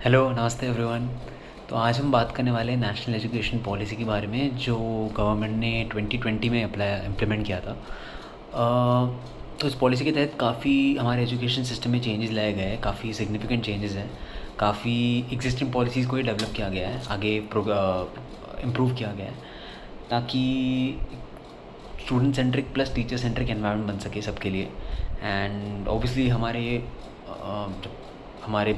Hello नमस्ते everyone. तो आज हम बात करने वाले हैं नेशनल एजुकेशन पॉलिसी के बारे में जो गवर्नमेंट ने 2020 में इम्प्लीमेंट किया था। तो इस पॉलिसी के तहत काफ़ी हमारे एजुकेशन सिस्टम में चेंजेस लाए गए हैं, काफ़ी सिग्निफिकेंट चेंजेस हैं। काफ़ी एग्जिस्टिंग पॉलिसीज़ को ही डेवलप किया गया है, आगे इम्प्रूव किया गया है ताकि student centric plus teacher centric environment बन सके सबके लिए। एंड ऑब्वियसली हमारे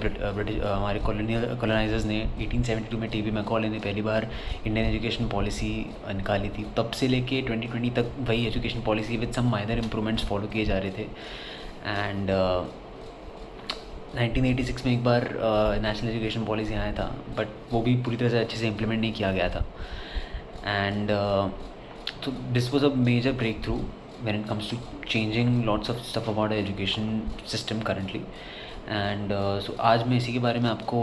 कॉलोनाइजर्स ने 1872 में टीबी मैकॉले ने पहली बार इंडियन एजुकेशन पॉलिसी निकाली थी। तब से लेके 2020 तक वही education policy with some minor improvements follow किए जा रहे थे। एंड 1986 में एक बार नेशनल एजुकेशन पॉलिसी आया था, बट वो भी पूरी तरह से अच्छे से इम्प्लीमेंट नहीं किया गया था। And so this was a major breakthrough when it comes to changing lots of stuff about our education system currently. And so आज मैं इसी के बारे में आपको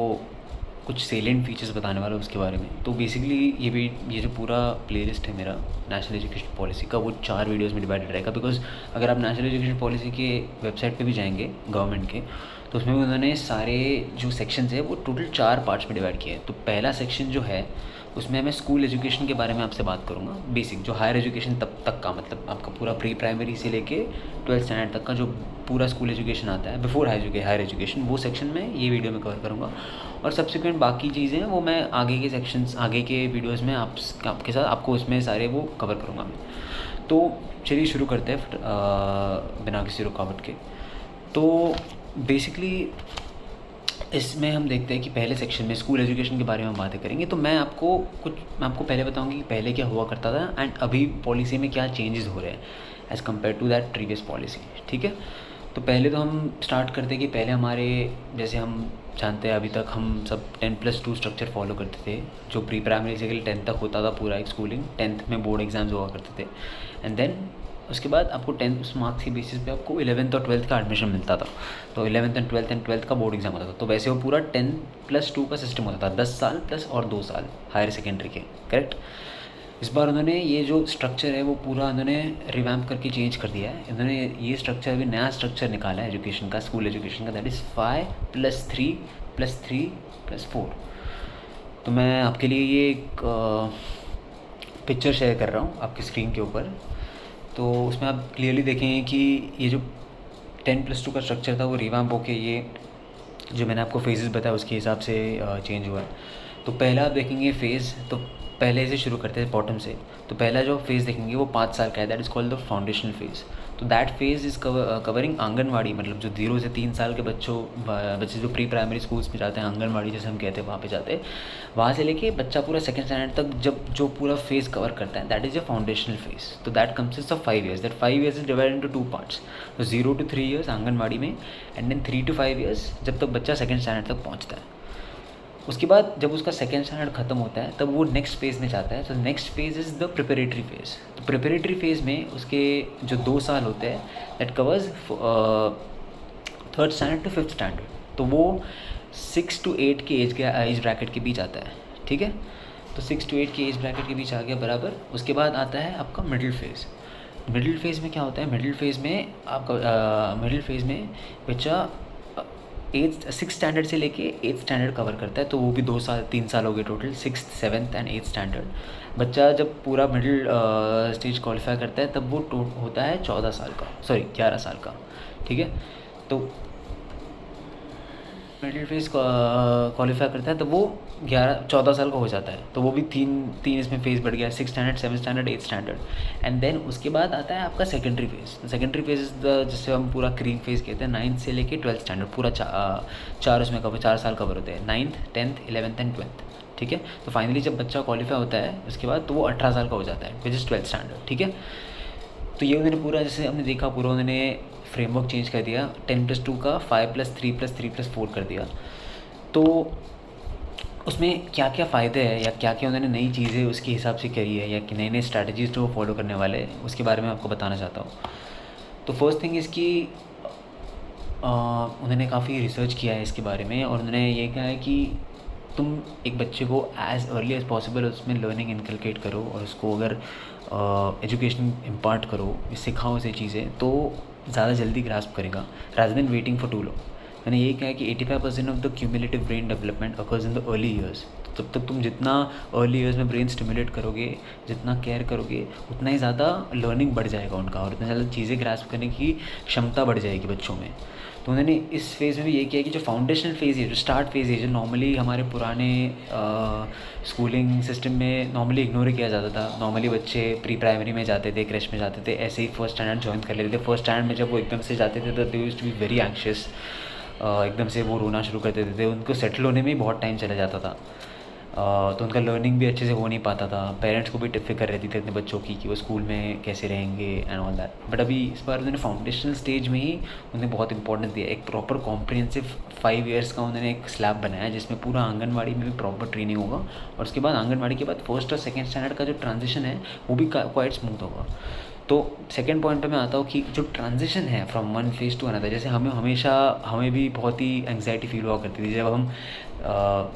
कुछ सेलेंट फीचर्स बताने वाला हूँ उसके बारे में। तो बेसिकली ये जो पूरा प्लेलिस्ट है मेरा नेशनल एजुकेशन पॉलिसी का, वो 4 वीडियोस में डिवाइडेड रहेगा। बिकॉज अगर आप नेशनल एजुकेशन पॉलिसी के वेबसाइट पे भी जाएंगे गवर्नमेंट के, तो उसमें भी उन्होंने सारे जो सेक्शंस है वो टोटल 4 पार्ट्स में डिवाइड किए हैं। तो पहला सेक्शन जो है उसमें मैं स्कूल एजुकेशन के बारे में आपसे बात करूँगा, बेसिक जो हायर एजुकेशन तब तक का, मतलब आपका पूरा प्री प्राइमरी से लेके 12th स्टैंडर्ड तक का जो पूरा स्कूल एजुकेशन आता है बिफोर हायर एजुकेशन, वो सेक्शन में ये वीडियो में कवर करूँगा। और सब्सिक्वेंट बाकी चीज़ें हैं वो मैं आगे के सेक्शंस, आगे के वीडियोज़ में आपके साथ आपको उसमें सारे वो कवर करूँगा मैं। तो चलिए शुरू करते हैं बिना किसी रुकावट के। तो बेसिकली इसमें हम देखते हैं कि पहले सेक्शन में स्कूल एजुकेशन के बारे में हम बातें करेंगे। तो मैं आपको पहले बताऊंगी कि पहले क्या हुआ करता था एंड अभी पॉलिसी में क्या चेंजेस हो रहे हैं as compare to that previous policy. ठीक है, तो पहले तो हम स्टार्ट करते हैं कि पहले हमारे, जैसे हम जानते हैं अभी तक हम सब 10+2 स्ट्रक्चर फॉलो करते थे, जो प्री प्राइमरी से 10th तक होता था पूरा एक स्कूलिंग। 10th में बोर्ड एग्ज़ाम्स हुआ करते थे एंड देन उसके बाद आपको 10th उस मार्क्स के बेसिस पे आपको 11th और 12th का एडमिशन मिलता था। तो 11th एंड 12th का बोर्ड एग्ज़ाम होता था। तो वैसे वो पूरा 10+2 का सिस्टम होता था, 10 साल प्लस और 2 साल हायर सेकेंडरी के, करेक्ट। इस बार उन्होंने ये जो स्ट्रक्चर है वो पूरा उन्होंने रिवैम्प करके चेंज कर दिया है। उन्होंने ये स्ट्रक्चर, अभी नया स्ट्रक्चर निकाला है एजुकेशन का, स्कूल एजुकेशन का, दैट इज़ 5+3+3+4। तो मैं आपके लिए ये एक पिक्चर शेयर कर रहा हूँ आपकी स्क्रीन के ऊपर। तो उसमें आप क्लियरली देखेंगे कि ये जो 10+2 का स्ट्रक्चर था वो रिवैम्प होके ये जो मैंने आपको फेजेस बताया उसके हिसाब से चेंज हुआ है। तो पहला आप देखेंगे फेज़, तो पहले से शुरू करते हैं बॉटम से। तो पहला जो फेज़ देखेंगे वो 5 साल का है, that is called the foundational phase. तो that phase is covering anganwadi, मतलब जो 0 से 3 साल के बच्चे जो प्री प्राइमरी स्कूल्स में जाते हैं, आंगनवाड़ी जैसे हम कहते हैं, वहाँ पे जाते हैं। वहाँ से लेके बच्चा पूरा 2nd स्टैंडर्ड तक जब जो पूरा फेज़ कवर करता है, that is a foundational phase. तो that consist of 5 years। That 5 years is divided into 2 parts. तो 0 to 3 years आंगनवाड़ी में एंड देन 3 to 5 years जब तक बच्चा 2nd स्टैंडर्ड तक पहुँचता है। उसके बाद जब उसका 2nd स्टैंडर्ड ख़त्म होता है तब वो नेक्स्ट फेज़ में जाता है। तो next phase is the preparatory phase. तो प्रिपरेटरी फेज़ में उसके जो 2 साल होते हैं, that covers 3rd standard to 5th standard. तो वो 6 to 8 के एज ब्रैकेट के बीच आता है। ठीक है, तो 6 to 8 के एज ब्रैकेट के बीच आ गया बराबर। उसके बाद आता है आपका मिडिल फेज़। मिडिल फेज़ में क्या होता है, मिडिल फेज़ में बच्चा 6th स्टैंडर्ड से लेके 8th स्टैंडर्ड कवर करता है। तो वो भी 3 साल हो गए total, 6th 7th and 8th standard. बच्चा जब पूरा मिडिल स्टेज क्वालिफाई करता है तब वो होता है 11 साल का। ठीक है, तो मिडिल फेज़ क्वालिफाई करता है तब वो 14 साल का हो जाता है। तो वो भी तीन इसमें फेज़ बढ़ गया, 6th standard, 7th standard, 8th standard. And then उसके बाद आता है आपका secondary phase. Secondary phase is the, जिससे हम पूरा क्रीम फेज़ कहते हैं, 9th से लेके 12th स्टैंडर्ड पूरा 4 साल कवर होते हैं, 9th, 10th, 11th and 12th। ठीक है, तो फाइनली जब बच्चा क्वालिफाई होता है उसके बाद तो वो 18 साल का हो जाता है, विच इज़ 12th स्टैंडर्ड। ठीक है, तो ये उन्होंने पूरा, जैसे हमने देखा, पूरा उन्होंने फ्रेमवर्क चेंज कर दिया। 10+2 का 5+3+3+4 कर दिया। तो उसमें क्या क्या फ़ायदे हैं या क्या क्या उन्होंने नई चीज़ें उसके हिसाब से करी है या कि नई नई स्ट्रैटेजीज़ जो वो फॉलो करने वाले हैं, उसके बारे में आपको बताना चाहता हूँ। तो फर्स्ट थिंग इसकी, उन्होंने काफ़ी रिसर्च किया है इसके बारे में और उन्होंने ये कहा है कि तुम एक बच्चे को एज़ अर्ली एज़ पॉसिबल उसमें लर्निंग इनकलकेट करो और उसको अगर एजुकेशन इम्पार्ट करो, सिखाओ उसे चीज़ें, तो ज़्यादा जल्दी ग्रास्प करेगा rather than waiting for too long. मैंने ये कहा है कि 85% of the cumulative brain development occurs in the early years. तब तक तुम जितना अर्ली ईयर्स में ब्रेन स्टिमुलेट करोगे, जितना केयर करोगे, उतना ही ज़्यादा लर्निंग बढ़ जाएगा उनका, और उतना ज़्यादा चीज़ें ग्रास्प करने की क्षमता बढ़ जाएगी बच्चों में। तो उन्होंने इस फेज़ में भी ये किया कि जो फाउंडेशनल फेज़ है, जो स्टार्ट फेज़ है, जो नॉर्मली हमारे पुराने स्कूलिंग सिस्टम में नॉर्मली इग्नोर किया जाता था। नॉर्मली बच्चे प्री प्राइमरी में जाते थे, क्रेश में जाते थे, ऐसे ही फर्स्ट स्टैंडर्ड ज्वाइन कर लेते थे। फर्स्ट स्टैंडर्ड में जब वो एकदम से जाते थे तो they used to be very anxious, एकदम से वो रोना शुरू कर देते थे। उनको सेटल होने में ही बहुत टाइम चला जाता था, तो उनका लर्निंग भी अच्छे से हो नहीं पाता था। पेरेंट्स को भी फिक्र रहती थी अपने बच्चों की कि वो स्कूल में कैसे रहेंगे एंड ऑल दैट। बट अभी इस बार उन्होंने फाउंडेशनल स्टेज में ही उन्हें बहुत इंपॉर्टेंस दिया। एक प्रॉपर कॉम्प्रिहेंसिव 5 ईयर्स का उन्होंने एक स्लैब बनाया जिसमें पूरा आंगनवाड़ी में भी प्रॉपर ट्रेनिंग होगा, और उसके बाद आंगनवाड़ी के बाद फर्स्ट और सेकेंड स्टैंडर्ड का जो ट्रांजिशन है वो भी क्वाइट स्मूथ होगा। तो सेकेंड पॉइंट पे मैं आता हूँ कि जो ट्रांजिशन है from one phase two another, जैसे हमें भी बहुत ही एंग्जाइटी फील हुआ करती थी जब हम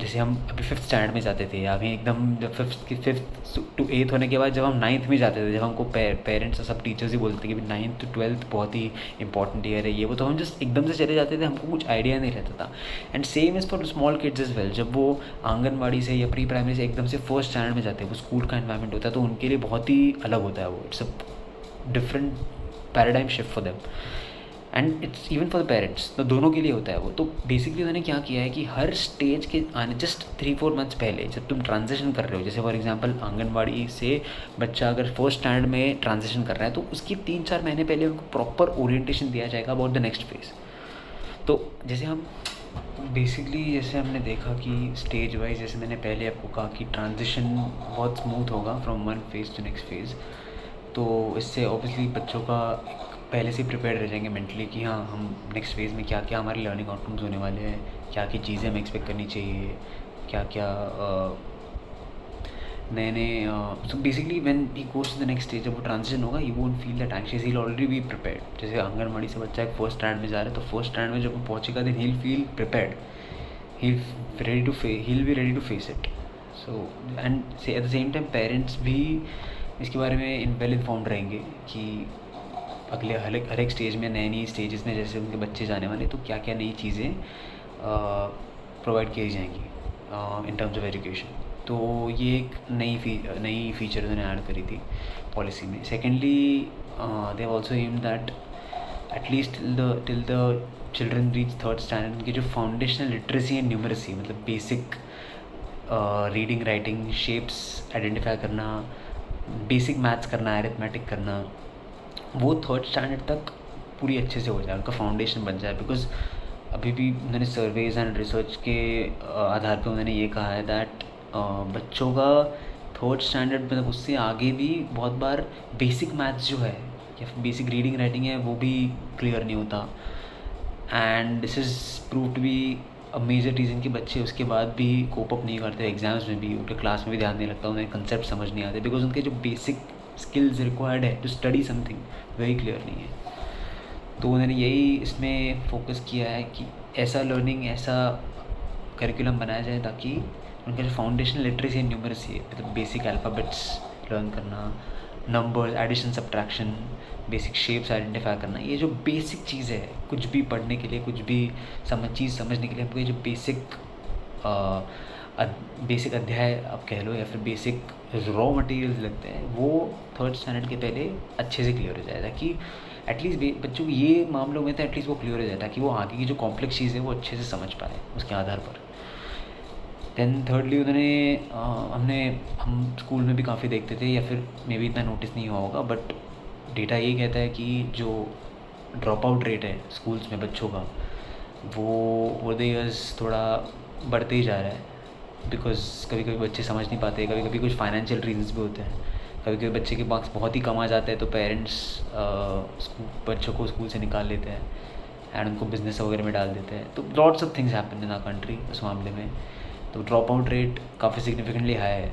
जैसे हम अभी 5th स्टैंडर्ड में जाते थे, अभी एकदम जब 5th टू 8th होने के बाद जब हम 9th में जाते थे, जब हमको पेरेंट्स और सब टीचर्स ही बोलते थे कि 9th to 12th बहुत ही इंपॉर्टेंट ईयर है ये वो, तो हम जस्ट एकदम से चले जाते थे, हमको कुछ आइडिया नहीं रहता था। And same is for small kids is well. जब वो आंगनवाड़ी से या प्री प्राइमरी से एकदम से फर्स्ट स्टैंडर्ड में जाते हैं, वो स्कूल का एनवायरनमेंट होता है, तो उनके लिए बहुत ही अलग होता है वो। It's a different paradigm shift for them and it's even for the parents, तो दोनों के लिए होता है वो। तो बेसिकली उन्होंने क्या किया है कि हर स्टेज के आने जस्ट 3-4 मंथ्स पहले जब तुम ट्रांजिशन कर रहे हो, जैसे फॉर एग्जांपल आंगनवाड़ी से बच्चा अगर फर्स्ट स्टैंडर्ड में ट्रांजिशन कर रहा है, तो उसकी 3-4 महीने पहले उनको प्रॉपर ओरिएंटेशन दिया जाएगा अबाउट द नेक्स्ट फेज़। तो जैसे हम बेसिकली जैसे हमने देखा कि स्टेज वाइज, जैसे मैंने पहले आपको कहा कि ट्रांजिशन बहुत स्मूथ होगा from one phase two next phase, तो इससे ऑब्वियसली बच्चों का एक पहले से प्रिपेयर रह जाएंगे मेंटली कि हाँ हम नेक्स्ट फेज़ में क्या क्या हमारे लर्निंग आउटकम्स होने वाले हैं, क्या क्या चीज़ें हमें एक्सपेक्ट करनी चाहिए, क्या क्या नए नए। So basically when he goes to the next stage, जब वो ट्रांजिशन होगा, he won't feel that anxious, he will already be prepared. जैसे आंगनवाड़ी से बच्चा एक फर्स्ट स्टैंडर्ड में जा रहा है, तो फर्स्ट स्टैंडर्ड में जब वो पहुँचेगा then he will feel prepared, he will be ready to face it. So and at the same time parents भी इसके बारे में वेल इन्फॉर्म्ड रहेंगे कि अगले हर एक स्टेज में, नई स्टेजेस में जैसे उनके बच्चे जाने वाले, तो क्या क्या नई चीज़ें प्रोवाइड की जाएंगी इन टर्म्स ऑफ एजुकेशन। तो ये एक नई फीचर उन्होंने ऐड करी थी पॉलिसी में। Secondly they have also aim that at least till the children reach 3rd standard, उनकी जो फाउंडेशनल लिटरेसी एंड न्यूमरेसी, मतलब basic reading writing, shapes identify करना, बेसिक मैथ्स करना, अरिथमेटिक करना, वो 3rd स्टैंडर्ड तक पूरी अच्छे से हो जाए, उनका फाउंडेशन बन जाए। बिकॉज अभी भी उन्होंने सर्वेज एंड रिसर्च के आधार पे उन्होंने ये कहा है दैट बच्चों का 3rd स्टैंडर्ड मतलब उससे आगे भी बहुत बार बेसिक मैथ्स जो है या फिर बेसिक रीडिंग राइटिंग है वो भी क्लियर नहीं होता। And this is prove to be a major reason कि बच्चे उसके बाद भी कोप अप नहीं करते एग्ज़ाम्स में भी, उनके क्लास में भी ध्यान नहीं लगता, उन्हें कंसेप्ट समझ नहीं आते, बिकॉज उनके जो बेसिक स्किल्स रिक्वायर्ड है टू स्टडी समथिंग वही क्लियर नहीं है। तो उन्होंने यही इसमें फोकस किया है कि ऐसा लर्निंग, ऐसा करिकुलम बनाया जाए ताकि उनका जो फाउंडेशनल लिटरेसी एंड न्यूमरेसी है, मतलब बेसिक अल्फ़ाबेट्स लर्न करना, numbers, addition, subtraction, basic shapes identify करना, ये जो बेसिक चीज़ है कुछ भी पढ़ने के लिए, कुछ भी चीज़ समझने के लिए, हमको ये जो बेसिक अध्याय आप कह लो या फिर बेसिक रॉ मटेरियल्स लगते हैं, वो 3rd स्टैंडर्ड के पहले अच्छे से क्लियर हो जाए, ताकि एटलीस्ट बच्चों को ये मामलों में तो एटलीस्ट वो क्लियर हो जाए, ताकि वो आगे की जो कॉम्प्लेक्स चीज़ है वो अच्छे से समझ पाए उसके आधार पर। दैन थर्डली उन्होंने हम स्कूल में भी काफ़ी देखते थे, या फिर मे भी इतना नोटिस नहीं हुआ होगा, बट डेटा ये कहता है कि जो ड्रॉप आउट रेट है स्कूल्स में बच्चों का, वो ओवर द ईयर्स थोड़ा बढ़ते ही जा रहा है। बिकॉज कभी कभी बच्चे समझ नहीं पाते, कभी कभी कुछ फाइनेंशियल रीजंस भी होते हैं, कभी कभी बच्चे के मार्क्स बहुत ही कम आ जाते हैं, तो पेरेंट्स बच्चों को स्कूल से निकाल लेते हैं एंड उनको बिजनेस वगैरह में डाल देते हैं। तो lots of things happen in our country उस मामले में। तो ड्रॉप आउट रेट काफ़ी सिग्निफिकेंटली हाई है,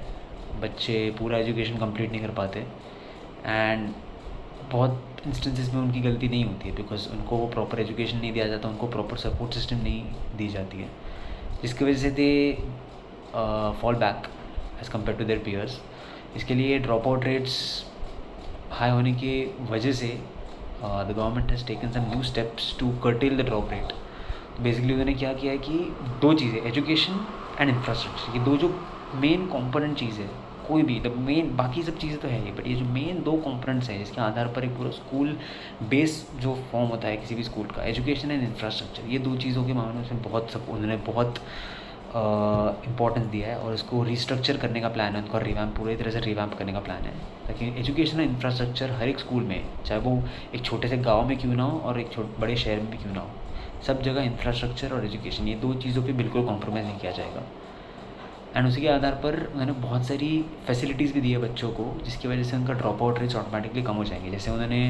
बच्चे पूरा एजुकेशन कंप्लीट नहीं कर पाते, एंड बहुत इंस्टेंसेस में उनकी गलती नहीं होती है, बिकॉज उनको वो प्रॉपर एजुकेशन नहीं दिया जाता, उनको प्रॉपर सपोर्ट सिस्टम नहीं दी जाती है, जिसकी वजह से they fall back as compare to their peers. इसके लिए ड्रॉप आउट रेट्स हाई होने की वजह से the government has taken some new steps to curtail the drop rate. तो बेसिकली उन्होंने क्या किया है कि दो चीज़ें, एजुकेशन एंड इंफ्रास्ट्रक्चर, ये दो जो मेन कॉम्पोनेंट चीज़ है कोई भी, द मेन, बाकी सब चीज़ें तो है ही, बट ये जो मेन दो कंपोनेंट्स हैं जिसके आधार पर एक पूरा स्कूल बेस जो फॉर्म होता है किसी भी स्कूल का, एजुकेशन एंड इंफ्रास्ट्रक्चर, ये दो चीज़ों के मामले में उसमें बहुत सब उन्होंने बहुत इम्पोर्टेंस दिया है और इसको रिस्ट्रक्चर करने का प्लान है उनका, रिवैम्प, पूरी तरह से रिवैम्प करने का प्लान है ताकि एजुकेशन और इंफ्रास्ट्रक्चर हर एक स्कूल में, चाहे वो एक छोटे से गाँव में क्यों ना हो और एक बड़े शहर में भी क्यों ना हो, सब जगह इंफ्रास्ट्रक्चर और एजुकेशन, ये दो चीज़ों पे बिल्कुल कॉम्प्रोमाइज़ नहीं किया जाएगा। एंड उसी के आधार पर उन्होंने बहुत सारी फैसिलिटीज़ भी दी है बच्चों को, जिसकी वजह से उनका ड्रॉप आउट रेट्स ऑटोमेटिकली कम हो जाएंगे। जैसे उन्होंने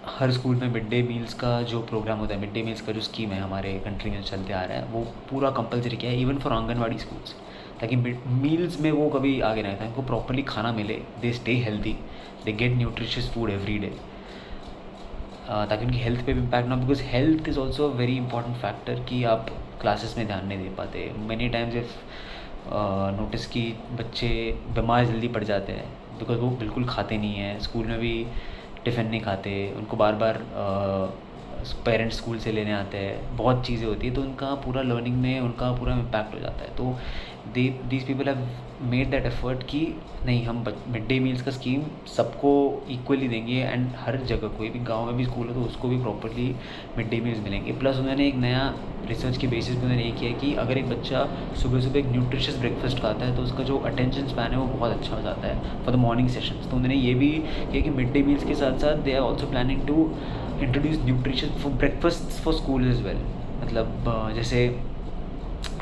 हर स्कूल में मिड डे मील्स का जो प्रोग्राम होता है, मिड डे मील्स का जो स्कीम है हमारे कंट्री में चलते आ रहा है, वो पूरा कंपलसरी किया है इवन फॉर आंगनवाड़ी स्कूल्स, ताकि मील्स में वो कभी आगे नहीं था, इनको प्रॉपरली खाना मिले, they stay healthy, they get nutritious food every day, ताकि उनकी हेल्थ पे भी इम्पैक्ट ना, because health is also a very important factor कि आप क्लासेस में ध्यान नहीं दे पाते। मैनी टाइम्स इफ नोटिस कि बच्चे बीमार जल्दी पड़ जाते हैं बिकॉज वो बिल्कुल खाते नहीं हैं, स्कूल में भी टिफ़िन नहीं खाते, उनको बार बार पेरेंट्स स्कूल से लेने आते हैं, बहुत चीज़ें होती है, तो उनका पूरा लर्निंग में उनका पूरा इम्पैक्ट हो जाता है। तो these people have made that effort कि नहीं, हम मिड डे मील्स का स्कीम सबको इक्वली देंगे एंड हर जगह, कोई भी गांव में भी स्कूल हो तो उसको भी प्रॉपरली मिड डे मील्स मिलेंगे। प्लस उन्होंने एक नया रिसर्च के बेसिस पे उन्होंने ये किया कि अगर एक बच्चा सुबह सुबह एक न्यूट्रिशियस ब्रेकफास्ट खाता है तो उसका जो अटेंशन स्पैन है वो बहुत अच्छा हो जाता है फॉर द मॉर्निंग सेशंस। तो उन्होंने ये भी किया कि मिड डे मील्स के साथ साथ they are also planning to introduce nutritious for breakfast for school is well. मतलब जैसे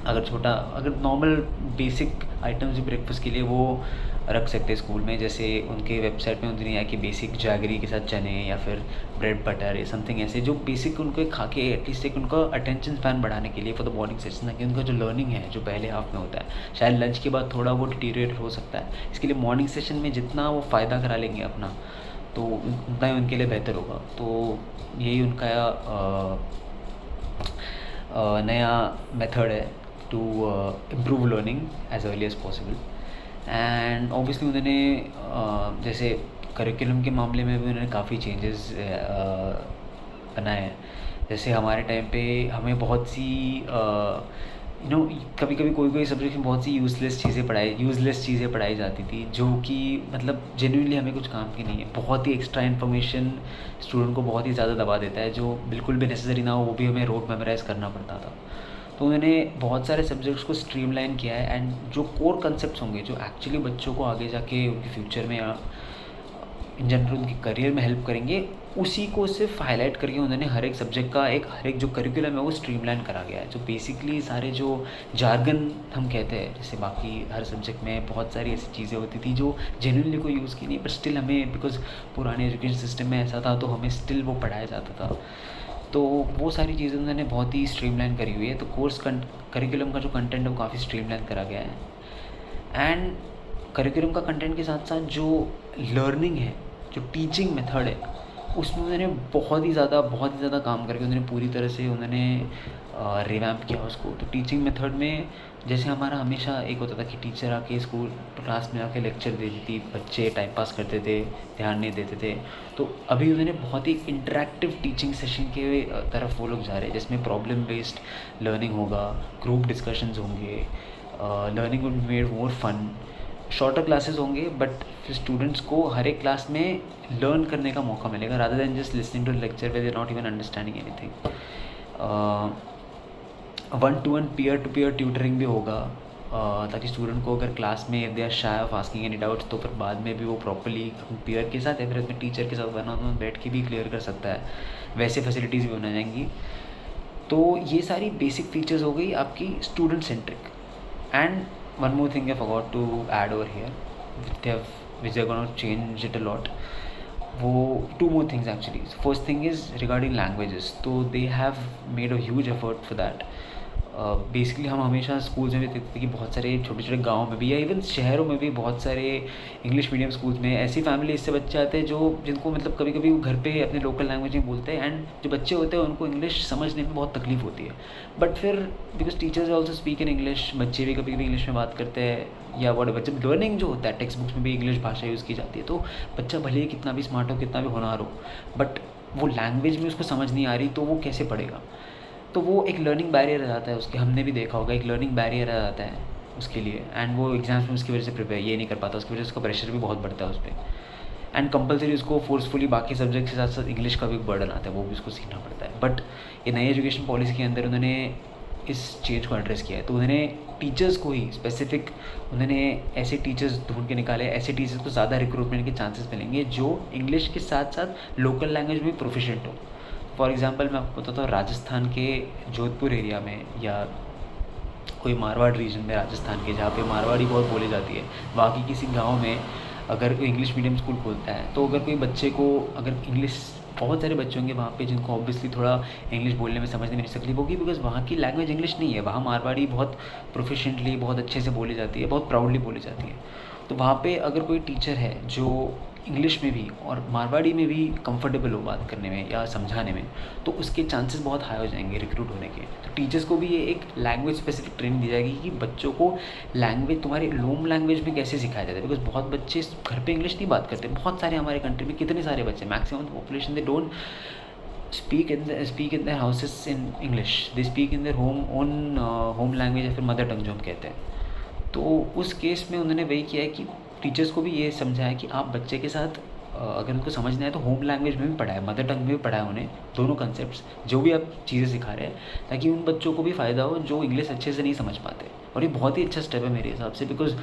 अगर नॉर्मल बेसिक आइटम्स भी ब्रेकफास्ट के लिए वो रख सकते हैं स्कूल में, जैसे उनके वेबसाइट में उन्होंने आया कि बेसिक जैगरी के साथ चने या फिर ब्रेड बटर या समथिंग ऐसे जो बेसिक उनको खा के एटलीस्ट एक उनका अटेंशन स्पैन बढ़ाने के लिए फॉर द मॉर्निंग सेशन, ताकि उनका जो लर्निंग है जो पहले हाफ में होता है शायद लंच के बाद थोड़ा वो डिटीरिएट हो सकता है, इसके लिए मॉर्निंग सेशन में जितना वो फ़ायदा करा लेंगे अपना तो उतना ही उनके लिए बेहतर होगा। तो यही उनका नया मेथड है to improve learning as early as possible. And obviously उन्होंने जैसे करिकुलम के मामले में भी उन्होंने काफ़ी चेंजेस बनाए हैं। जैसे हमारे टाइम पे हमें बहुत सी कभी कभी कोई सब्जेक्ट में बहुत सी यूज़लेस चीज़ें पढ़ाई जाती थी जो कि मतलब जेन्युइनली हमें कुछ काम की नहीं है, बहुत ही एक्स्ट्रा इन्फॉर्मेशन स्टूडेंट को बहुत ही ज़्यादा दबा देता है जो बिल्कुल भी नेसेसरी ना हो, वो भी हमें रोड मेमोराइज़ करना पड़ता था। तो उन्होंने बहुत सारे सब्जेक्ट्स को स्ट्रीमलाइन किया है एंड जो कोर कंसेप्ट्स होंगे जो एक्चुअली बच्चों को आगे जाके उनके फ्यूचर में या इन जनरल उनके करियर में हेल्प करेंगे, उसी को सिर्फ हाईलाइट करके उन्होंने हर एक सब्जेक्ट का हर एक जो करिकुलम है वो स्ट्रीमलाइन करा गया है। जो बेसिकली सारे जो जार्गन हम कहते हैं, जैसे बाकी हर सब्जेक्ट में बहुत सारी ऐसी चीज़ें होती थी जो जेन्युइनली कोई यूज़ की नहीं, बट स्टिल हमें बिकॉज पुराने एजुकेशन सिस्टम में ऐसा था तो हमें स्टिल वो पढ़ाया जाता था। तो वो सारी चीज़ें उन्होंने बहुत ही स्ट्रीमलाइन करी हुई है। तो करिकुलम का जो कंटेंट है वो काफ़ी स्ट्रीमलाइन करा गया है। एंड करिकुलम का कंटेंट के साथ साथ जो लर्निंग है, जो टीचिंग मेथड है, उसमें उन्होंने बहुत ही ज़्यादा काम करके उन्होंने पूरी तरह से रिवैम्प किया उसको। तो टीचिंग मेथड में जैसे हमारा हमेशा एक होता था कि टीचर आके स्कूल क्लास में आके लेक्चर देती थी, बच्चे टाइम पास करते थे, ध्यान नहीं देते थे, तो अभी उन्होंने बहुत ही इंटरेक्टिव टीचिंग सेशन के तरफ वो लोग जा रहे हैं जिसमें प्रॉब्लम बेस्ड लर्निंग होगा, ग्रुप डिस्कशंस होंगे, learning would be made more fun, shorter classes होंगे, बट स्टूडेंट्स को हर एक क्लास में लर्न करने का मौका मिलेगा rather than just listening to lecture where they not even understanding anything. 1-to-1 peer tutoring भी होगा, ताकि स्टूडेंट को अगर क्लास में they are shy of asking any doubts तो फिर बाद में भी वो प्रॉपर्ली अपने पीयर के साथ या फिर अपने टीचर के साथ बना तो बैठ के भी क्लियर कर सकता है, वैसे फैसिलिटीज़ भी बना जाएंगी। तो ये सारी बेसिक फीचर्स हो गई आपकी student centric. And one more thing I forgot to add over here, which they're going to change it a lot. वो two more things actually. So first thing is regarding languages. तो they have made a huge effort for that. Basically हम हमेशा schools में भी देखते थे कि बहुत सारे छोटे छोटे गाँव में भी या इवन शहरों में भी बहुत सारे इंग्लिश मीडियम स्कूल्स में ऐसी फैमिली से बच्चे आते हैं जो जिनको मतलब कभी कभी वो घर पे अपने लोकल लैंग्वेज में बोलते हैं एंड जो बच्चे होते हैं उनको इंग्लिश समझने में बहुत तकलीफ होती है। बट फिर because teachers also speak in English, बच्चे भी कभी कभी इंग्लिश में बात करते हैं या वर्ड बच्चे लर्निंग जो होता है टेक्स्ट बुक्स में भी इंग्लिश भाषा यूज़ की जाती है, तो बच्चा भले ही कितना भी स्मार्ट हो, कितना भी होनहार हो, बट वो लैंग्वेज में उसको समझ नहीं आ रही तो वो कैसे पढ़ेगा। तो वो एक लर्निंग बैरियर आ जाता है उसके, हमने भी देखा होगा, एक लर्निंग बैरियर आ जाता है उसके लिए, एंड वो एग्जाम्स में उसकी वजह से प्रिपेयर ये नहीं कर पाता, उसकी वजह से उसका प्रेशर भी बहुत बढ़ता है उस पर। एंड कंपलसरी उसको फोर्सफुली बाकी सब्जेक्ट के साथ साथ इंग्लिश का भी बर्डन आता है, वो भी उसको सीखना पड़ता है। बट ये नई एजुकेशन पॉलिसी के अंदर उन्होंने इस चेंज को एड्रेस किया है। तो उन्होंने टीचर्स को ही स्पेसिफिक, उन्होंने ऐसे टीचर्स ढूंढ के निकाले, ऐसे टीचर्स को ज़्यादा रिक्रूटमेंट के चांसेस मिलेंगे जो इंग्लिश के साथ साथ लोकल लैंग्वेज में प्रोफिशिएंट हो। फॉर एग्जांपल मैं आपको बताता हूँ, राजस्थान के जोधपुर एरिया में या कोई मारवाड़ रीजन में राजस्थान के, जहाँ पे मारवाड़ी बहुत बोली जाती है, वहाँ की किसी गांव में अगर कोई इंग्लिश मीडियम स्कूल खोलता है तो अगर कोई बच्चे को, अगर इंग्लिश, बहुत सारे बच्चे होंगे वहाँ पे जिनको ऑब्वियसली थोड़ा इंग्लिश बोलने में समझने में तकलीफ होगी, बिकॉज वहाँ की लैंग्वेज इंग्लिश नहीं है, वहाँ मारवाड़ी बहुत प्रोफिशिएंटली, बहुत अच्छे से बोली जाती है, बहुत प्राउडली बोली जाती है। तो वहाँ पे अगर कोई टीचर है जो इंग्लिश में भी और मारवाड़ी में भी कंफर्टेबल हो बात करने में या समझाने में, तो उसके चांसेस बहुत हाई हो जाएंगे रिक्रूट होने के। तो टीचर्स को भी ये एक लैंग्वेज स्पेसिफिक ट्रेनिंग दी जाएगी कि बच्चों को लैंग्वेज, तुम्हारे लोम लैंग्वेज में कैसे सिखाया जाता है, बिकॉज बहुत बच्चे घर पे इंग्लिश नहीं बात करते। बहुत सारे हमारे कंट्री में कितने सारे बच्चे, maximum population, they don't speak in their houses in English, they speak in their home language या फिर मदर टंग जो हम कहते हैं। तो उस केस में उन्होंने वही किया है कि टीचर्स को भी ये समझाया कि आप बच्चे के साथ अगर उनको समझना है तो होम लैंग्वेज में भी पढ़ाए, मदर टंग में भी पढ़ाए उन्हें, दोनों कंसेप्ट जो भी आप चीज़ें सिखा रहे हैं, ताकि उन बच्चों को भी फ़ायदा हो जो इंग्लिश अच्छे से नहीं समझ पाते। और ये बहुत ही अच्छा स्टेप है मेरे हिसाब से, बिकॉज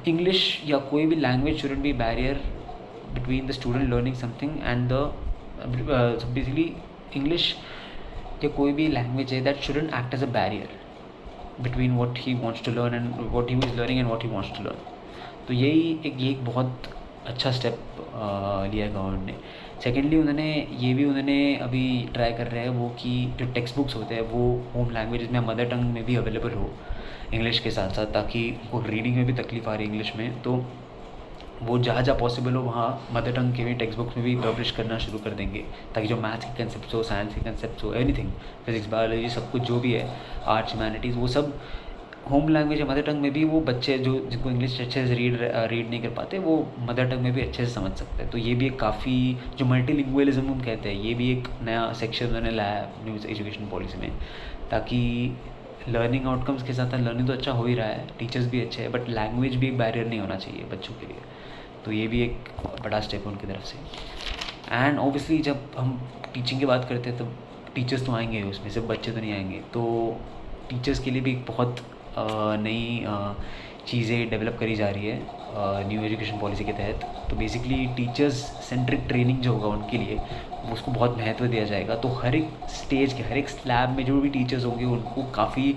इंग्लिश या कोई भी language shouldn't be barrier between the student learning something and the basically English या कोई भी लैंग्वेज है that shouldn't act as a barrier between what he wants to learn and what he is learning and what he wants to learn. तो ये एक बहुत अच्छा step लिया है गवर्नमेंट ने। सेकेंडली उन्होंने अभी ट्राई कर रहे हैं वो कि जो टेक्स्ट बुक्स होते हैं वो होम लैंग्वेज में, मदर टंग में भी अवेलेबल हो इंग्लिश के साथ साथ, ताकि उनको रीडिंग में भी तकलीफ आ रही है इंग्लिश में, तो वो जहाँ जहाँ पॉसिबल हो वहाँ मदर टंग के भी टेक्स्ट बुक्स में भी पब्लिश करना शुरू कर देंगे, ताकि जो मैथ्स के कंसेप्ट हो, साइंस के कंसेप्ट हो, एनीथिंग, फिजिक्स, बायोलॉजी, सब कुछ जो भी है, आर्ट्स, ह्यूमैनिटीज़, वो सब होम लैंग्वेज या मदर टंग में भी वो बच्चे जो जिनको इंग्लिश अच्छे से रीड नहीं कर पाते, वो मदर टंग में भी अच्छे से समझ सकते हैं। तो ये भी एक काफ़ी, जो मल्टीलिंगुअलिज्म हम कहते हैं, ये भी एक नया सेक्शन उन्होंने लाया है न्यूज़ एजुकेशन पॉलिसी में, ताकि लर्निंग आउटकम्स के साथ साथ लर्निंग तो अच्छा हो ही रहा है, टीचर्स भी अच्छे हैं, बट लैंग्वेज भी एक बैरियर नहीं होना चाहिए बच्चों के लिए। तो ये भी एक बड़ा स्टेप है उनकी तरफ से। एंड ऑब्वियसली जब हम टीचिंग की बात करते हैं तो टीचर्स तो आएंगे, उसमें सिर्फ बच्चे तो नहीं आएंगे, तो टीचर्स के लिए भी बहुत नई चीज़ें डेवलप करी जा रही है न्यू एजुकेशन पॉलिसी के तहत। तो बेसिकली टीचर्स सेंट्रिक ट्रेनिंग जो होगा उनके लिए, उसको बहुत महत्व दिया जाएगा। तो हर एक स्टेज के, हर एक स्लैब में जो भी टीचर्स होंगे उनको काफ़ी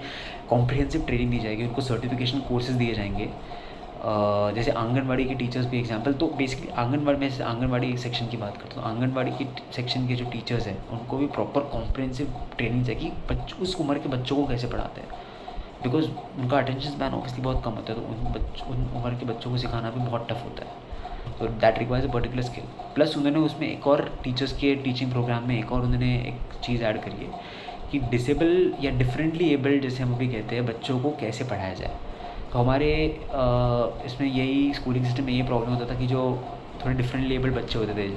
कॉम्प्रिहेंसिव ट्रेनिंग दी जाएगी, उनको सर्टिफिकेशन कोर्सेज दिए जाएंगे। जैसे आंगनवाड़ी के टीचर्स भी एग्जांपल, तो बेसिकली आंगनवाड़ी सेक्शन की बात करता हूँ, आंगनवाड़ी की सेक्शन के जो टीचर्स हैं उनको भी प्रॉपर कॉम्प्रिहेंसिव ट्रेनिंग चाहिए कि उस उम्र के बच्चों को कैसे पढ़ाते हैं, बिकॉज उनका अटेंशन स्पैन ऑब्वियसली बहुत कम होता है, तो उन उम्र के बच्चों को सिखाना भी बहुत टफ होता है। तो that requires a particular skill. Plus उन्होंने उसमें एक और टीचर्स के टीचिंग प्रोग्राम में एक और उन्होंने एक चीज़ ऐड करी है कि डिसेबल या डिफरेंटली एबल्ड, जैसे हम अभी कहते हैं, बच्चों को कैसे पढ़ाया जाए। तो हमारे इसमें यही स्कूलिंग सिस्टम में ये प्रॉब्लम होता था कि जो थोड़े डिफरेंटली एबल्ड बच्चे होते थे,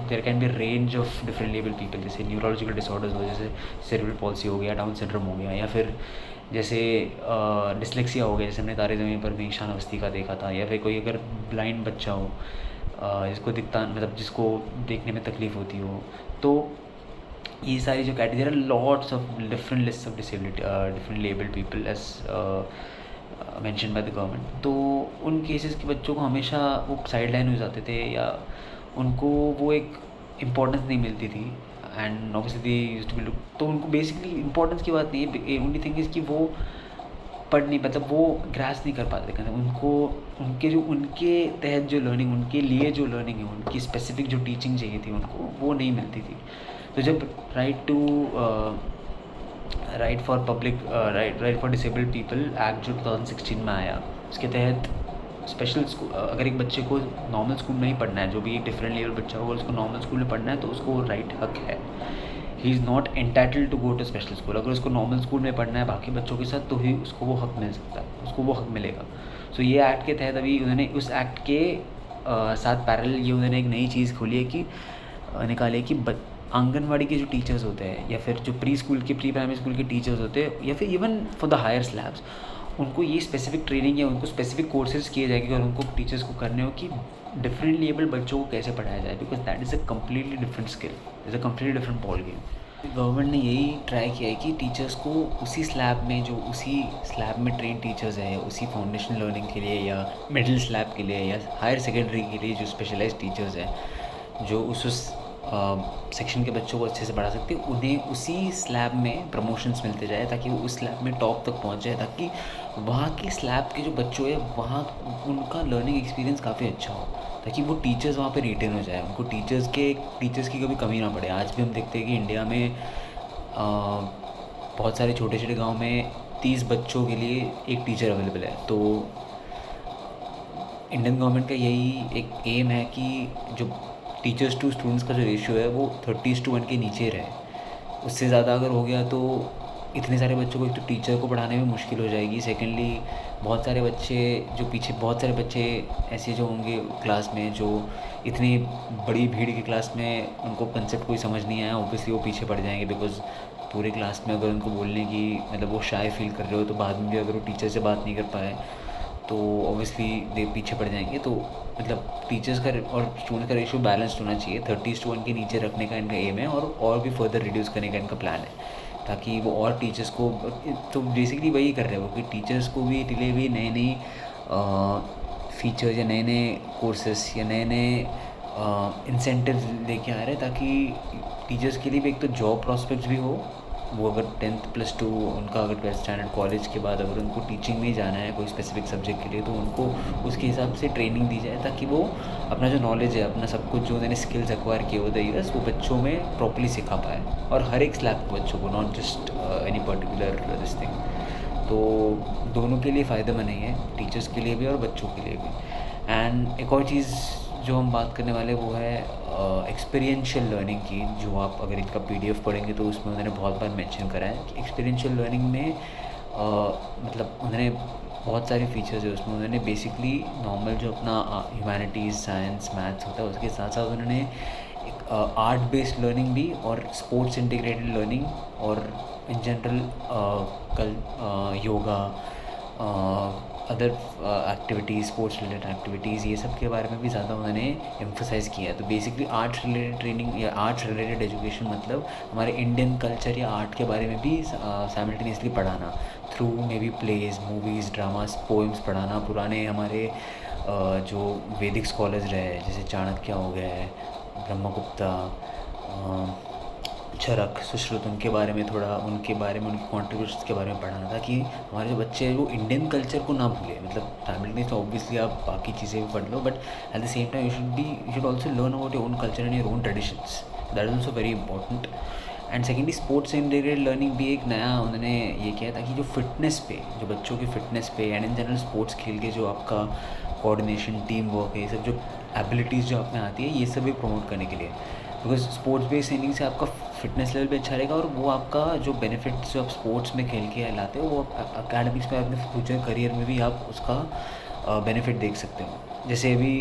there can be range of differently abled people, जैसे न्यूरोलॉजिकल डिसऑर्डर्स हो, जैसे सेरेब्रल पॉल्सी हो गया, डाउन सिंड्रोम हो गया, या फिर जैसे डिसलेक्सिया हो गया, जैसे हमने तारे ज़मीन पर भी ईशान अवस्थी का देखा था, या फिर कोई अगर ब्लाइंड बच्चा हो जिसको दिखता, मतलब जिसको देखने में तकलीफ़ होती हो, तो ये सारी जो category, lots of different list of disability differently abled people as mention by the government. तो उन केसेस के बच्चों को हमेशा वो साइड लाइन हो जाते थे, या उनको वो एक इम्पोर्टेंस नहीं मिलती थी, and obviously used to be look. तो उनको बेसिकली इंपॉर्टेंस की बात नहीं है, ओनली थिंग इज़ कि वो पढ़ नहीं, मतलब वो ग्रास नहीं कर पाते थे, उनको उनके तहत जो लर्निंग, उनके लिए जो लर्निंग है, उनकी स्पेसिफिक जो टीचिंग चाहिए थी उनको, वो नहीं मिलती थी। तो जब right for disabled people act जो 2016 में आया, उसके तहत स्पेशल स्कूल, अगर एक बच्चे को नॉर्मल स्कूल में ही पढ़ना है, जो भी डिफरेंट लेवल बच्चा होगा उसको नॉर्मल स्कूल में पढ़ना है, तो उसको राइट हक है, he is not entitled to go to special school. अगर उसको नॉर्मल स्कूल में पढ़ना है बाकी बच्चों के साथ, तो ही उसको वो हक मिल सकता है, उसको वो हक मिलेगा। सो ये एक्ट के तहत अभी उन्होंने उस एक्ट के साथ पैरेलल ये उन्होंने एक नई चीज़ खोली है कि निकाले कि आंगनवाड़ी के जो टीचर्स होते हैं या फिर जो प्री स्कूल के प्री प्राइमरी स्कूल के टीचर्स होते हैं या फिर even for the higher slabs, उनको ये स्पेसिफिक ट्रेनिंग या उनको स्पेसिफिक कोर्सेज किए जाएंगे और उनको टीचर्स को करने हो कि डिफरेंटली एबल्ड बच्चों को कैसे पढ़ाया जाए, because that is a completely different skill, is a completely different ball game. Government ने यही ट्राई किया है कि टीचर्स को उसी स्लैब में जो उसी स्लैब में ट्रेन टीचर्स हैं, उसी फाउंडेशन लर्निंग के लिए या मिडिल स्लैब के लिए या हायर सेकेंडरी के लिए जो स्पेशलाइज्ड टीचर्स हैं जो उस सेक्शन के बच्चों को अच्छे से पढ़ा सकते हैं, उन्हें उसी स्लैब में प्रमोशंस मिलते जाए ताकि वो उस स्लैब में टॉप तक पहुंच जाए, ताकि वहाँ के स्लैब के जो बच्चों हैं वहाँ उनका लर्निंग एक्सपीरियंस काफ़ी अच्छा हो, ताकि वो टीचर्स वहाँ पे रिटेन हो जाए, उनको टीचर्स की कभी कमी ना पड़े। आज भी हम देखते हैं कि इंडिया में बहुत सारे छोटे छोटे गाँव में 30 बच्चों के लिए एक टीचर अवेलेबल है। तो इंडियन गवर्नमेंट का यही एक एम है कि जो टीचर्स टू स्टूडेंट्स का जो रेशियो है वो 30:1 के नीचे रहे। उससे ज़्यादा अगर हो गया तो इतने सारे बच्चों को एक तो टीचर को पढ़ाने में मुश्किल हो जाएगी, सेकेंडली बहुत सारे बच्चे ऐसे जो होंगे क्लास में जो इतनी बड़ी भीड़ की क्लास में उनको कंसेप्ट कोई समझ नहीं आया, ऑब्वियसली वो पीछे पड़ जाएंगे। बिकॉज पूरे क्लास में अगर उनको बोलने की मतलब वो शाय फील कर रहे हो तो बाद में भी अगर वो टीचर से बात नहीं कर पाए तो ऑब्वियसली दे पीछे पड़ जाएंगे। तो मतलब टीचर्स का और स्टूडेंट का रेशियो बैलेंस्ड होना चाहिए, 30:1 के नीचे रखने का इनका एम है और भी फर्दर रिड्यूस करने का इनका प्लान है, ताकि वो और टीचर्स को तो बेसिकली वही कर रहे हो कि टीचर्स को भी के लिए भी नई फीचर्स या नए कोर्सेस या नए इंसेंटिव लेके आ रहे हैं, ताकि टीचर्स के लिए भी एक तो जॉब प्रॉस्पेक्ट्स भी हो। वो अगर 10th+2 उनका अगर 12th स्टैंडर्ड कॉलेज के बाद अगर उनको टीचिंग में जाना है कोई स्पेसिफिक सब्जेक्ट के लिए तो उनको उसके हिसाब से ट्रेनिंग दी जाए, ताकि वो अपना जो नॉलेज है, अपना सब कुछ जो उन्होंने स्किल्स एक्वायर किए होते हैं वो बच्चों में प्रॉपर्ली सिखा पाए, और हर एक स्लैब के बच्चों को, not just any particular this thing. तो दोनों के लिए फ़ायदेमंद नहीं है, टीचर्स के लिए भी और बच्चों के लिए भी। एंड एक और चीज़ जो हम बात करने वाले वो है एक्सपीरियंशियल लर्निंग की, जो आप अगर इनका PDF पढ़ेंगे तो उसमें उन्होंने बहुत बार मेंशन करा है कि एक्सपीरियंशियल लर्निंग में मतलब उन्होंने बहुत सारे फीचर्स है उसमें। उन्होंने बेसिकली नॉर्मल जो अपना ह्यूमैनिटीज़, साइंस, मैथ्स होता है उसके साथ साथ उन्होंने एक आर्ट बेस्ड लर्निंग भी और स्पोर्ट्स इंटीग्रेटेड लर्निंग और in general yoga, other activities, sports related activities, ये सब के बारे में भी ज़्यादा उन्होंने एम्फोसाइज़ किया है। तो बेसिकली आर्ट्स रिलेटेड ट्रेनिंग या आर्ट्स रिलेटेड एजुकेशन मतलब हमारे इंडियन कल्चर या आर्ट के बारे में भी साइमल्टेनियसली पढ़ाना through may be plays, movies, dramas, poems पढ़ाना। पुराने हमारे जो वैदिक स्कॉलर्स रहे जैसे चाणक्य हो गए, ब्रह्मगुप्ता, चरक, सुश्रुत, उनके बारे में उनके कॉन्ट्रीब्यूशंस के बारे में पढ़ाना था कि हमारे जो बच्चे हैं वो इंडियन कल्चर को ना भूले। मतलब साइमल्टेनियसली तो ऑब्वियसली आप बाकी चीज़ें भी पढ़ लो, but at the same time you should also learn about your own culture and your own traditions, that is also very important. And secondly sports integrated learning भी एक नया उन्होंने ये किया ताकि जो फिटनेस पे, जो बच्चों की फिटनेस पे एंड इन जनरल स्पोर्ट्स खेल के जो आपका कोऑर्डिनेशन, टीम वर्क है, ये सब जो एबिलिटीज़ जो आप में आती है ये सब भी प्रमोट करने के लिए। बिकॉज स्पोर्ट्स बेस्ड ट्रेनिंग से आपका फिटनेस लेवल भी अच्छा रहेगा और वो आपका जो बेनिफिट्स जो आप स्पोर्ट्स में खेल के लाते हो वो अकेडमिक्स में अपने फ्यूचर करियर में भी आप उसका बेनिफिट देख सकते हो। जैसे अभी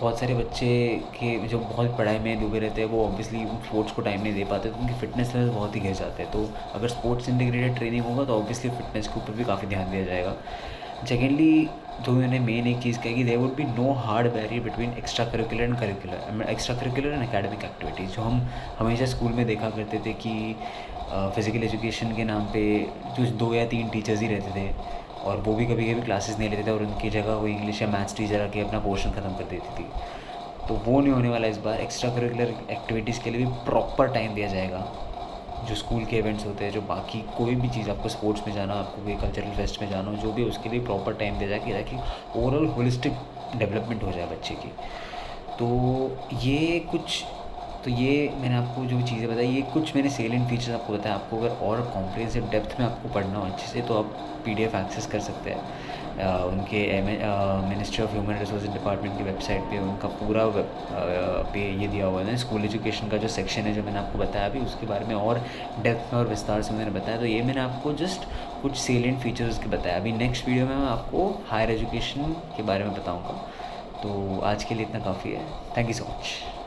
बहुत सारे बच्चे के जो बहुत पढ़ाई में डूबे रहते हैं वो ऑब्वियसली स्पोर्ट्स को टाइम नहीं दे पाते, तो उनकी फिटनेस लेवल बहुत ही गिर जाते हैं। तो अगर स्पोर्ट्स इंटीग्रेटेड ट्रेनिंग होगा तो ऑब्वियसली फिटनेस के ऊपर भी काफ़ी ध्यान दिया जाएगा। सेकेंडली जो मैंने मेन एक चीज़ कही कि there would be no hard barrier between extra curricular and academic activities. जो हम हमेशा स्कूल में देखा करते थे कि फ़िज़िकल एजुकेशन के नाम पे जो 2 या 3 टीचर्स ही रहते थे और वो भी कभी कभी क्लासेस नहीं लेते थे और उनकी जगह वो इंग्लिश या मैथ्स टीचर आके अपना पोर्शन ख़त्म कर देती थी। तो वो नहीं होने वाला इस बार। एक्स्ट्रा करिकुलर एक्टिविटीज़ के लिए भी प्रॉपर टाइम दिया जाएगा। जो स्कूल के इवेंट्स होते हैं, जो बाकी कोई भी चीज़, आपको स्पोर्ट्स में जाना, आपको कोई कल्चरल फेस्ट में जाना हो, जो भी उसके लिए प्रॉपर टाइम दिया जाए ताकि ओवरऑल होलिस्टिक डेवलपमेंट हो जाए बच्चे की। तो ये मैंने आपको जो चीज़ें बताई, ये कुछ मैंने सेलिएंट फीचर्स आपको बताया। आपको अगर और कॉम्प्रिहेंसिव डेप्थ में आपको पढ़ना हो अच्छे से तो आप PDF एक्सेस कर सकते हैं उनके ministry of human resources department की वेबसाइट पे। उनका पूरा पे ये दिया हुआ है स्कूल एजुकेशन का जो सेक्शन है जो मैंने आपको बताया अभी, उसके बारे में और डेप्थ में और विस्तार से मैंने बताया। तो ये मैंने आपको जस्ट कुछ सेलिएंट फीचर्स के बताया। अभी नेक्स्ट वीडियो में मैं आपको हायर एजुकेशन के बारे में बताऊँगा। तो आज के लिए इतना काफ़ी है। Thank you so much.